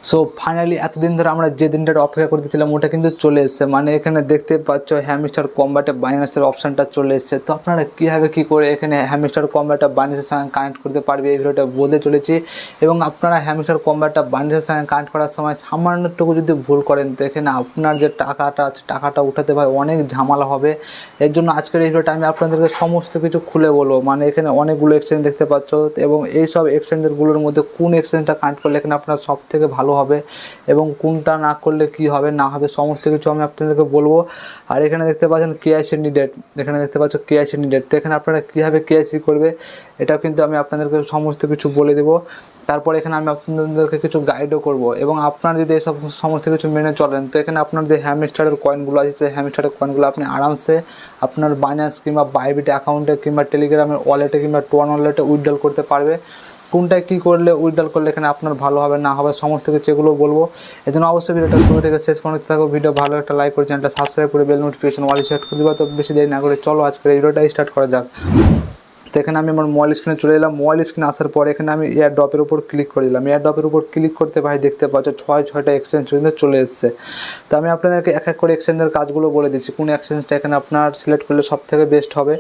So finally এতদিন ধরে আমরা যে দিনটার অপেক্ষা করতেছিলাম ওটা কিন্তু চলে এসেছে। মানে এখানে দেখতে পাচ্ছ হ্যামস্টার কম্বাটে বাইন্যান্সের অপশানটা চলে এসেছে। তো আপনারা কীভাবে কী করে এখানে হ্যামস্টার কম্বাটটা বাইন্যান্সের সঙ্গে কানেক্ট করতে পারবে এই ভিডিওটা বলতে চলেছি। এবং আপনারা হ্যামস্টার কম্বাটটা বাইন্যান্সের সঙ্গে কানেক্ট করার সময় সামান্যটুকু যদি ভুল করেন তো এখানে আপনার যে টাকাটা আছে টাকাটা উঠাতে ভাই অনেক ঝামেলা হবে। এর জন্য আজকের এই ভিডিওটা আমি আপনাদেরকে সমস্ত কিছু খুলে বলবো। মানে এখানে অনেকগুলো এক্সচেঞ্জ দেখতে পাচ্ছ এবং এই সব এক্সচেঞ্জেরগুলোর মধ্যে কোন এক্সচেঞ্জটা কানেক্ট করলে এখানে আপনার সব থেকে ভালো হবে এবং কোনটা না করলে কি হবে না হবে সমস্ত কিছু আমি আপনাদেরকে বলবো। আর এখানে দেখতে পাচ্ছেন কেআইসি নিডেড, এখানে দেখতে পাচ্ছ কেআইসি নিডেড। তো এখানে আপনারা কীভাবে কেআইসি করবে এটাও কিন্তু আমি আপনাদেরকে সমস্ত কিছু বলে দেবো। তারপর এখানে আমি আপনাদেরকে কিছু গাইডও করব এবং আপনারা যদি এসব সমস্ত কিছু মেনে চলেন তো এখানে আপনার যে হ্যামস্টারের কয়েনগুলো আছে সেই হ্যামস্টারের কয়েনগুলো আপনি আরামসে আপনার বাইন্যান্স কিংবা বাইবিট অ্যাকাউন্টে কিংবা টেলিগ্রামের ওয়ালেটে কিংবা টোয়ান ওয়ালেটে উইথড্রল করতে পারবে। কোনটায় কী করলে উইথড্রল করলে এখানে আপনার ভালো হবে না হবে সমস্ত কিছু এগুলো বলবো। এই জন্য অবশ্যই ভিডিওটা শুরু থেকে শেষ পর্যন্ত থাকো। ভিডিও ভালো একটা লাইক করে চ্যানেলটা সাবস্ক্রাইব করে বেল নোটিফিকেশন ওয়ালি সেট করে দেবো। তো বেশি দেরি না করে চলো আজকের এই ভিডিওটা স্টার্ট করা যাক। তো এখানে আমি আমার মোবাইল স্ক্রিনে চলে এলাম। মোবাইল স্ক্রিনে আসার পর এখানে আমি এয়ার ড্রপের উপর ক্লিক করে দিলাম। এয়ার ড্রপের উপর ক্লিক করতে ভাই দেখতে পাচ্ছ ছয়টা এক্সচেঞ্জ পর্যন্ত চলে এসেছে। তো আমি আপনাদেরকে এক এক করে এক্সচেঞ্জের কাজগুলো বলে দিচ্ছি কোন এক্সচেঞ্জটা এখানে আপনার সিলেক্ট করলে সব থেকে বেস্ট হবে।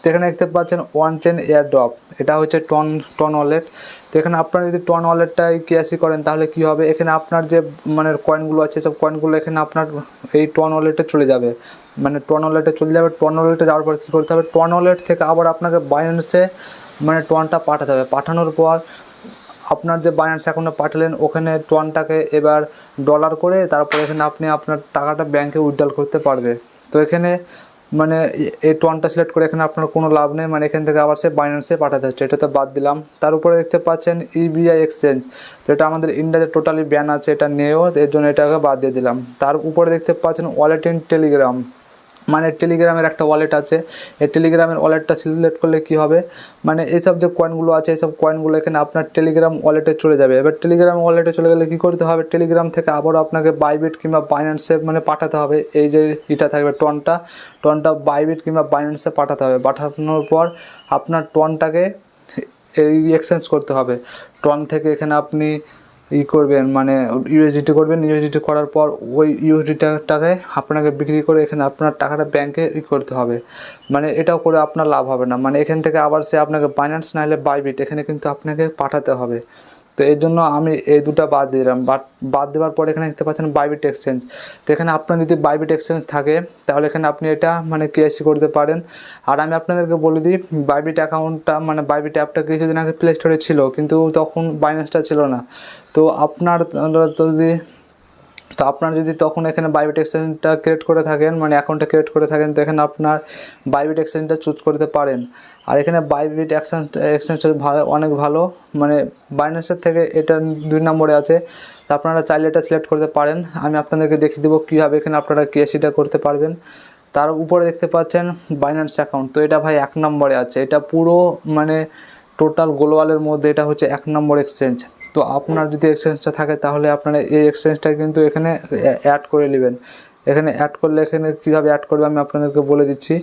তো এখানে দেখতে পাচ্ছেন ওয়ান চেন এয়ার ড্রপ, এটা হচ্ছে টন ওয়ালেট। তো এখানে আপনারা যদি টন ওয়ালেটটাই কেআইসি করেন তাহলে কি হবে, এখানে আপনার যে মানে কয়েনগুলো আছে সব কয়েনগুলো এখানে আপনার এই টন ওয়ালেটে চলে যাবে। মানে টন ওয়ালেটে চলে যাবে। টন ওয়ালেটে যাওয়ার পর কী করতে হবে, টন ওয়ালেট থেকে আবার আপনাকে বাইন্যান্সে মানে টনটা পাঠাতে হবে। পাঠানোর পর আপনার যে বাইন্যান্স অ্যাকাউন্টে পাঠালেন ওখানে টনটাকে এবার ডলার করে তারপর এখানে আপনি আপনার টাকাটা ব্যাংকে উইথড্রল করতে পারবে। তো এখানে মানে এই টনটা সিলেক্ট করে এখানে আপনার কোনো লাভ নেই, মানে এখান থেকে আবার সে বাইন্যান্সে পাঠাতে হচ্ছে, এটাতে বাদ দিলাম। তার উপরে দেখতে পাচ্ছেন ইবিআই এক্সচেঞ্জ, তো এটা আমাদের ইন্ডিয়াতে টোটালি ব্যান আছে, এটা নেও, এর জন্য এটাকে বাদ দিয়ে দিলাম। তার উপরে দেখতে পাচ্ছেন ওয়ালেট ইন টেলিগ্রাম, মানে টেলিগ্রামের একটা ওয়ালেট আছে। এই টেলিগ্রামের ওয়ালেটটা সিলেক্ট করলে কি হবে, মানে এইসব যে কয়েনগুলো আছে এইসব কয়েনগুলো এখানে আপনার টেলিগ্রাম ওয়ালেটে চলে যাবে। এবার টেলিগ্রাম ওয়ালেটে চলে গেলে কী করতে হবে, টেলিগ্রাম থেকে আবারও আপনাকে বাইবিট কিংবা বাইন্যান্সে মানে পাঠাতে হবে। এই যে এটা থাকবে টনটা বাইবিট কিংবা বাইন্যান্সে পাঠাতে হবে। পাঠানোর পর আপনার টনটাকে এই এক্সচেঞ্জ করতে হবে। টন থেকে এখানে আপনি করবেন মানে ইউএসডিটি করবেন। ইউএসডিটি করার পর ওই ইউএসডিটাকে আপনাকে বিক্রি করে এখানে আপনার টাকাটা ব্যাংকে করতে হবে। মানে এটাও করে আপনার লাভ হবে না, মানে এখান থেকে আবার সে আপনাকে বাইন্যান্স না হলে বাইবিট এখানে কিন্তু আপনাকে পাঠাতে হবে। তো এর জন্য আমি এই দুটো বাদ দিলাম। বাদ দেওয়ার পর এখানে দেখতে পাচ্ছেন বাইবিট এক্সচেঞ্জ। তো এখানে আপনার যদি বাইবিট এক্সচেঞ্জ থাকে তাহলে এখানে আপনি এটা মানে কেআইসি করতে পারেন। আর আমি আপনাদেরকে বলে দিই বাইবিট অ্যাকাউন্টটা মানে বাইবিট অ্যাপটা কিছুদিন আগে প্লে স্টোরে ছিল কিন্তু তখন বাইন্যান্সটা ছিল না। তো আপনার যদি তখন এখানে বাইবিট এক্সচেঞ্জটা ক্রিয়েট করে থাকেন মানে অ্যাকাউন্টটা ক্রিয়েট করে থাকেন তো এখানে আপনার বাইবিট এক্সচেঞ্জটা চুজ করতে পারেন। আর এখানে বাইবিট এক্সচেঞ্জটা অনেক ভালো, মানে বাইন্যান্সের থেকে এটা 2 নম্বরে আছে। তো আপনারা চাইলে এটা সিলেক্ট করতে পারেন। আমি আপনাদেরকে দেখিয়ে দেবো কীভাবে এখানে আপনারা কেএসিটা করতে পারবেন। তার উপরে দেখতে পাচ্ছেন বাইন্যান্স অ্যাকাউন্ট, তো এটা ভাই 1 নম্বরে আছে। এটা পুরো মানে টোটাল গ্লোবালের মধ্যে এটা হচ্ছে 1 নম্বর এক্সচেঞ্জ। তো আপনার যদি এক্সচেঞ্জটা থাকে তাহলে আপনারা এই এক্সচেঞ্জটা কিন্তু এখানে অ্যাড করে নেবেন। এখানে অ্যাড করলে এখানে কীভাবে অ্যাড করবে আমি আপনাদেরকে বলে দিচ্ছি।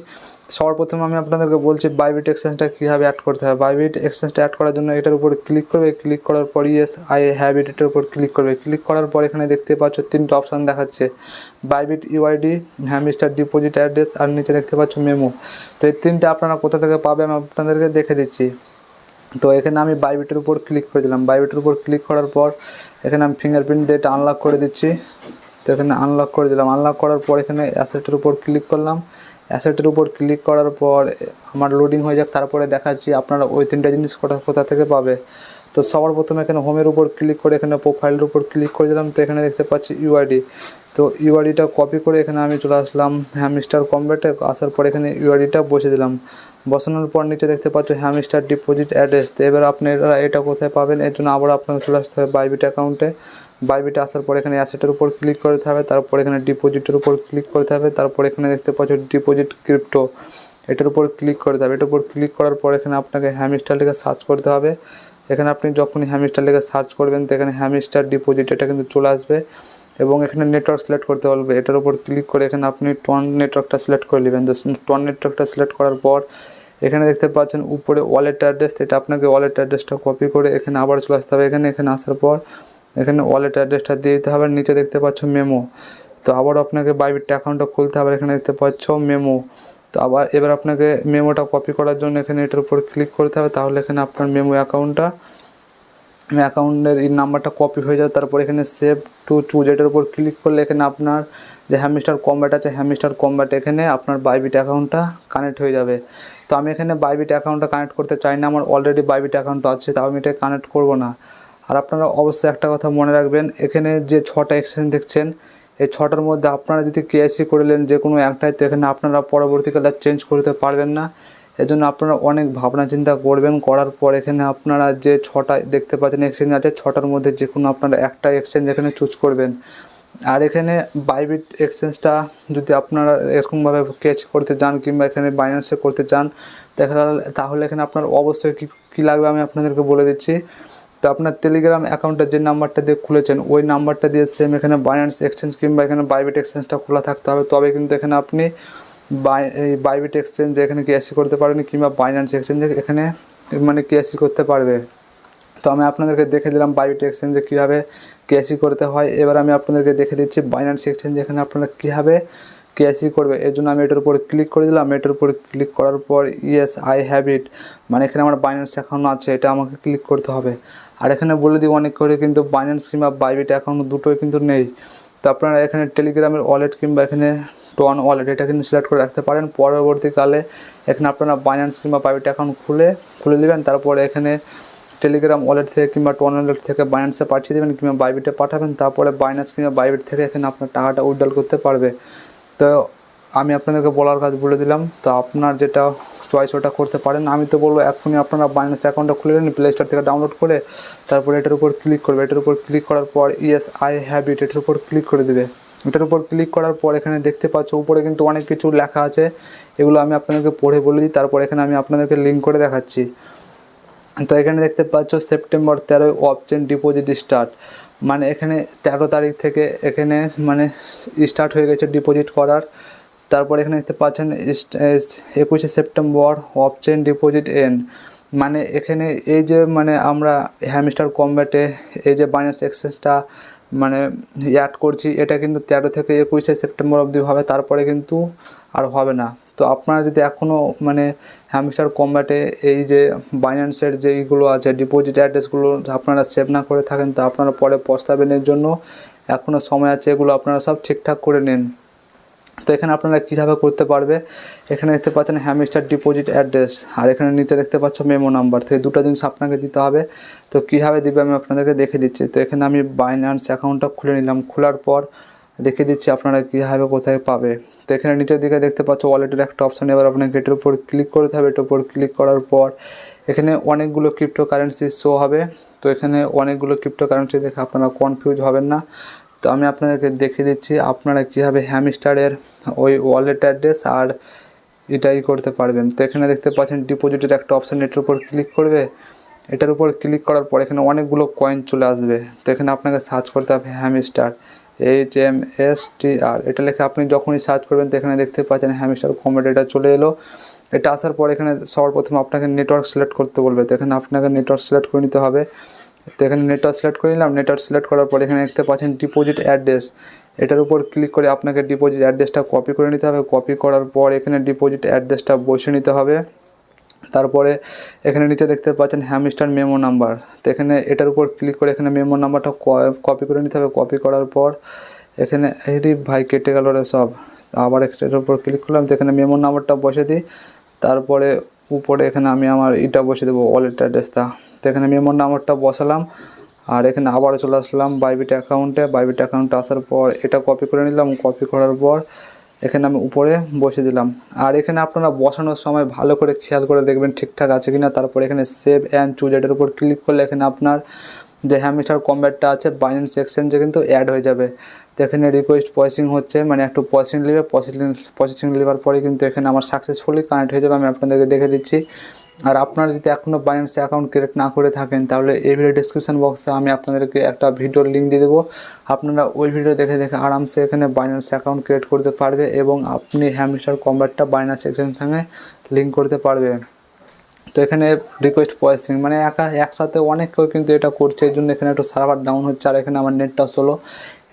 সবার প্রথমে আমি আপনাদেরকে বলছি বাইবিট এক্সচেঞ্জটা কীভাবে অ্যাড করতে হয়। বাইবিট এক্সচেঞ্জটা অ্যাড করার জন্য এটার উপরে ক্লিক করবে। ক্লিক করার পর ইয়েস আই হ্যাভ ইট এটার উপর ক্লিক করবে। ক্লিক করার পর এখানে দেখতে পাচ্ছ 3টে অপশান দেখাচ্ছে, Bybit UID, hamster deposit address আর নিচে দেখতে পাচ্ছ মেমো। তো এই 3টে আপনারা কোথা থেকে পাবে আমি আপনাদেরকে দেখে দিচ্ছি। তো এখানে আমি বাইবিটের উপর ক্লিক করে দিলাম। বাইবিটের উপর ক্লিক করার পর এখানে আমি ফিঙ্গারপ্রিন্ট দিয়ে এটা আনলক করে দিচ্ছি। তো এখানে আনলক করে দিলাম। আনলক করার পর এখানে অ্যাসেটের উপর ক্লিক করলাম। অ্যাসেটের উপর ক্লিক করার পর আমার লোডিং হয়ে যাক, তারপরে দেখাচ্ছি আপনারা ওই 3টে জিনিস কোথা থেকে পাবে। তো সবার প্রথমে এখানে হোমের উপর ক্লিক করে এখানে প্রোফাইলের উপর ক্লিক করে দিলাম। তো এখানে দেখতে পাচ্ছি ইউআইডি, তো ইউআইডিটা কপি করে এখানে আমি চলে আসলাম হ্যামস্টার কম্বাটে। আসার পর এখানে ইউআইডিটা বসিয়ে দিলাম। বসানোর পর নিচে দেখতে পাচ্ছ হ্যামস্টার ডিপোজিট অ্যাড্রেস। তো এবার আপনারা এটা কোথায় পাবেন, এর জন্য আবার আপনাকে চলে আসতে হবে বাইবিট অ্যাকাউন্টে। বাইবিটে আসার পর এখানে অ্যাসেটের উপর ক্লিক করতে হবে, তারপর এখানে ডিপোজিটের উপর ক্লিক করতে হবে, তারপর এখানে দেখতে পাচ্ছ ডিপোজিট ক্রিপ্টো, এটার উপর ক্লিক করতে হবে। এটার উপর ক্লিক করার পর এখানে আপনাকে হ্যামস্টার লিখে সার্চ করতে হবে। এখানে আপনি যখনই হ্যামস্টার লিখে সার্চ করবেন তো এখানে হ্যামস্টার ডিপোজিট এটা কিন্তু চলে আসবে এবং এখানে নেটওয়ার্ক সিলেক্ট করতে বলবে। এটার উপর ক্লিক করে এখানে আপনি টন নেটওয়ার্কটা সিলেক্ট করে নেবেন। টন নেটওয়ার্কটা সিলেক্ট করার পর এখানে দেখতে পাচ্ছেন উপরে ওয়ালেট অ্যাড্রেস, এটা আপনাকে ওয়ালেট অ্যাড্রেসটা কপি করে এখানে আবার চলে আসতে হবে। এখানে আসার পর এখানে ওয়ালেট অ্যাড্রেসটা দিয়ে দিতে হবে। নিচে দেখতে পাচ্ছ মেমো, তো আবার আপনাকে বাইবিট অ্যাকাউন্টটা খুলতে হবে। এখানে দেখতে পাচ্ছ মেমো, তো এবার আপনাকে মেমোটা কপি করার জন্য এখানে এটার উপর ক্লিক করতে হবে। তাহলে এখানে আপনার মেমো অ্যাকাউন্টের এই নাম্বারটা কপি হয়ে যাবে। তারপর এখানে সেভ টু চুজ এটার উপর ক্লিক করলে এখানে আপনার যে হ্যামস্টার কম্ব্যাট আছে, হ্যামস্টার কম্ব্যাট এখানে আপনার বাইবিট অ্যাকাউন্টটা কানেক্ট হয়ে যাবে। তো আমি এখানে বাইবিট অ্যাকাউন্টটা কানেক্ট করতে চাই না, আমার অলরেডি বাইবিট অ্যাকাউন্ট আছে, তাও আমি এটা কানেক্ট করব না। আর আপনারা অবশ্যই একটা কথা মনে রাখবেন, এখানে যে 6টা এক্সচেঞ্জ দেখছেন, এই 6টার মধ্যে আপনারা যদি কেআইসি করলেন যে কোনো একটাই, তো এখানে আপনারা পরবর্তীকালে চেঞ্জ করতে পারবেন না। এজন্য আপনারা অনেক ভাবনা চিন্তা করবেন, করার পর এখানে আপনারা যে 6টা দেখতে পাচ্ছেন এক্সচেঞ্জ আছে, 6টার মধ্যে যে কোনো আপনারা একটা এক্সচেঞ্জ এখানে চুজ করবেন। আর এখানে বাইবিট এক্সচেঞ্জটা যদি আপনারা এরকমভাবে কেআইসি করতে চান কিংবা এখানে বাইন্যান্সে করতে চান, তাহলে এখানে আপনার অবশ্যই কী লাগবে আমি আপনাদেরকে বলে দিচ্ছি। তো আপনার টেলিগ্রাম অ্যাকাউন্টের যে নাম্বারটা দিয়ে খুলেছেন ওই নাম্বারটা দিয়ে সেম এখানে বাইন্যান্স এক্সচেঞ্জ কিংবা এখানে বাইবিট এক্সচেঞ্জটা খোলা থাকতে হবে, তবে কিন্তু এখানে আপনি বাইবিট এক্সচেঞ্জ এখানে কেআইসি করতে পারবেন কিংবা বাইন্যান্স এক্সচেঞ্জে এখানে মানে কেআইসি করতে পারবে। তো আমি আপনাদেরকে দেখে দিলাম বাইবিট এক্সচেঞ্জে কীভাবে কেআইসি করতে হয়। এবার আমি আপনাদেরকে দেখে দিচ্ছি বাইন্যান্স এক্সচেঞ্জ এখানে আপনারা কীভাবে কেআইসি করবে। এর জন্য আমি এটার উপর ক্লিক করে দিলাম। এটার উপর ক্লিক করার পর ইয়েস আই হ্যাভ ইট, মানে এখানে আমার বাইন্যান্স অ্যাকাউন্ট আছে, এটা আমাকে ক্লিক করতে হবে। আর এখানে বলে দিই অনেক করে কিন্তু বাইন্যান্স কিংবা বাইবিট অ্যাকাউন্ট দুটোই কিন্তু নেই। তো আপনারা এখানে টেলিগ্রামের ওয়ালেট কিংবা এখানে টোয়ান ওয়ালেট এটা কিন্তু সিলেক্ট করে রাখতে পারেন। পরবর্তীকালে এখানে আপনারা বাইন্যান্স কিংবা বাইবিট অ্যাকাউন্ট খুলে নেবেন। তারপরে এখানে টেলিগ্রাম ওয়ালেট থেকে কিংবা টোয়ান ওয়ালেট থেকে বাইন্যান্সে পাঠিয়ে দেবেন কিংবা বাইবিটে পাঠাবেন। তারপরে বাইন্যান্স কিংবা বাইবিট থেকে এখানে আপনার টাকাটা উইথড্রল করতে পারবে। তো আমি আপনাদেরকে বলার কাজ বলে দিলাম, তো আপনার যেটা চয়েস ওটা করতে পারেন। আমি তো বলবো এখনই আপনারা বাইন্যান্স অ্যাকাউন্টটা খুলে নিন প্লে স্টোর থেকে ডাউনলোড করে, তারপরে এটার উপর ক্লিক করবে। এটার উপর ক্লিক করার পর ইয়েস আই হ্যাভ ইট এটার উপর ক্লিক করে দেবে। এটার উপর ক্লিক করার পর এখানে দেখতে পাচ্ছ উপরে কিন্তু অনেক কিছু লেখা আছে, এগুলো আমি আপনাদেরকে পড়ে বলে দিই, তারপর এখানে আমি আপনাদেরকে লিঙ্ক করে দেখাচ্ছি। তো এখানে দেখতে পাচ্ছ সেপ্টেম্বর 13 অপশন ডিপোজিট স্টার্ট, মানে এখানে 13 তারিখ থেকে এখানে মানে স্টার্ট হয়ে গেছে ডিপোজিট করার। তারপর এখানে দেখতে পাচ্ছেন 21 সেপ্টেম্বর অপশন ডিপোজিট এন্ড, মানে এখানে এই যে মানে আমরা হ্যামস্টার কম্ব্যাটে এই যে বাইন্যান্স এক্সচেঞ্জটা মানে অ্যাড করছি, এটা কিন্তু 13 থেকে 21 সেপ্টেম্বর অবধি হবে, তারপরে কিন্তু আর হবে না। তো আপনারা যদি এখনও মানে হ্যামস্টার কম্ব্যাটে এই যে বাইন্যান্সের যে এইগুলো আছে ডিপোজিট অ্যাড্রেসগুলো আপনারা সেভ না করে থাকেন, তো আপনারা পরে পস্তাবেন। এর জন্য এখনও সময় আছে, এগুলো আপনারা সব ঠিকঠাক করে নিন। তো এখানে আপনারা কীভাবে করতে পারবে, এখানে দেখতে পাচ্ছেন হ্যামস্টার ডিপোজিট অ্যাড্রেস আর এখানে নিচে দেখতে পাচ্ছ মেমো নাম্বার, তো এই দুটো জিনিস আপনাকে দিতে হবে। তো কীভাবে দিবে আমি আপনাদেরকে দেখে দিচ্ছি। তো এখানে আমি বাইন্যান্স অ্যাকাউন্টটা খুলে নিলাম, খোলার পর দেখিয়ে দিচ্ছি আপনারা কীভাবে কোথায় পাবে। তো এখানে নিচের দিকে দেখতে পাচ্ছ ওয়ালেটের একটা অপশান, এবার আপনাকে এটার উপর ক্লিক করতে হবে। এটার উপর ক্লিক করার পর এখানে অনেকগুলো ক্রিপ্টোকারেন্সি শো হবে। তো এখানে অনেকগুলো ক্রিপ্টোকারেন্সি দেখে আপনারা কনফিউজ হবেন না। তো আমি আপনাদেরকে দেখিয়ে দিচ্ছি আপনারা কীভাবে হ্যামস্টারের ওই ওয়ালেট অ্যাড্রেস আর এটাই করতে পারবেন। তো এখানে দেখতে পাচ্ছেন ডিপোজিটের একটা অপশান, এটার উপর ক্লিক করবে। এটার উপর ক্লিক করার পর এখানে অনেকগুলো কয়েন চলে আসবে। তো এখানে আপনাকে সার্চ করতে হবে হ্যামস্টার HMSTR, এটা লিখে আপনি যখনই সার্চ করবেন তো এখানে দেখতে পাচ্ছেন হ্যামস্টার কম্ব্যাট এটা চলে এলো। এটা আসার পর এখানে সবার প্রথমে আপনাকে নেটওয়ার্ক সিলেক্ট করতে বলবে, তো এখানে আপনাকে নেটওয়ার্ক সিলেক্ট করে নিতে হবে। তো এখানে নেটওয়ার্ক সিলেক্ট করে নিলাম। নেটওয়ার্ক সিলেক্ট করার পর এখানে দেখতে পাচ্ছেন ডিপোজিট অ্যাড্রেস, এটার উপর ক্লিক করে আপনাকে ডিপোজিট অ্যাড্রেসটা কপি করে নিতে হবে। কপি করার পর এখানে ডিপোজিট অ্যাড্রেসটা বসিয়ে নিতে হবে। তারপরে এখানে নিচে দেখতে পাচ্ছেন হ্যামস্টার মেমো নাম্বার, তো এখানে এটার উপর ক্লিক করে এখানে মেমো নাম্বারটা কপি করে নিতে হবে। কপি করার পর এখানে ভাই কেটে গেল রে সব, আবার এটার উপর ক্লিক করলাম। তো এখানে মেমো নাম্বারটা বসে দিই, তারপরে উপরে এখানে আমি আমার এটা বসে দেবো ওয়ালেট অ্যাড্রেসটা। তো এখানে মেমো নাম্বারটা বসালাম আর এখানে আবারও চলে আসলাম বাইবিট অ্যাকাউন্টে। বাইবিট অ্যাকাউন্টে আসার পর এটা কপি করে নিলাম। কপি করার পর এখানে আমি উপরে বসে দিলাম। আর এখানে আপনারা বসানোর সময় ভালো করে খেয়াল করে দেখবেন ঠিকঠাক আছে কিনা। তারপর এখানে সেভ অ্যান্ড চুজ এটার উপর ক্লিক করলে এখানে আপনার যে হ্যামস্টার কম্ব্যাটটা আছে বাইন্যান্স এক্সচেঞ্জে কিন্তু অ্যাড হয়ে যাবে। তো এখানে রিকোয়েস্ট প্রসেসিং হচ্ছে, মানে একটু প্রসেসিং নেবে, প্রসেসিং নেওয়ার পরে কিন্তু এখানে আমার সাকসেসফুলি কানেক্ট হয়ে যাবে। আমি আপনাদেরকে দেখে দিচ্ছি। আর আপনারা যদি এখনও বাইন্যান্স অ্যাকাউন্ট ক্রিয়েট না করে থাকেন তাহলে এই ভিডিও ডিসক্রিপশন বক্সে আমি আপনাদেরকে একটা ভিডিওর লিঙ্ক দিয়ে দেবো, আপনারা ওই ভিডিও দেখে দেখে আরামসে এখানে বাইন্যান্স অ্যাকাউন্ট ক্রিয়েট করতে পারবে এবং আপনি হ্যামস্টার কম্ব্যাটটা বাইন্যান্স এক্সচেঞ্জের সঙ্গে লিঙ্ক করতে পারবে। তো এখানে রিকোয়েস্ট প্রসেসিং মানে একসাথে অনেক কেউ কিন্তু এটা করছে, এই জন্য এখানে একটু সার্ভার ডাউন হচ্ছে, আর এখানে আমার নেটটা স্লো,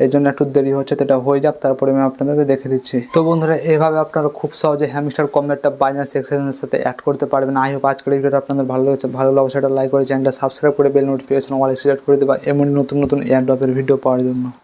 এই জন্য একটু দেরি হচ্ছে। তো এটা হয়ে যাক, তারপরে আমি আপনাদেরকে দেখে দিচ্ছি। তো বন্ধুরা, এভাবে আপনারা খুব সহজে হ্যামস্টার কম্ব্যাটটা বাইনান্স এক্সচেঞ্জের সাথে অ্যাড করতে পারবেন। আই হোপ আজকের এই ভিডিওটা আপনাদের ভালো লেগেছে, ভালো লাগলে সেটা লাইক করে চ্যানেলটা সাবস্ক্রাইব করে বেল নোটিফিকেশন অল সিলেক্ট করে দেবা এমন নতুন নতুন এয়ারড্রপের ভিডিও পাওয়ার জন্য।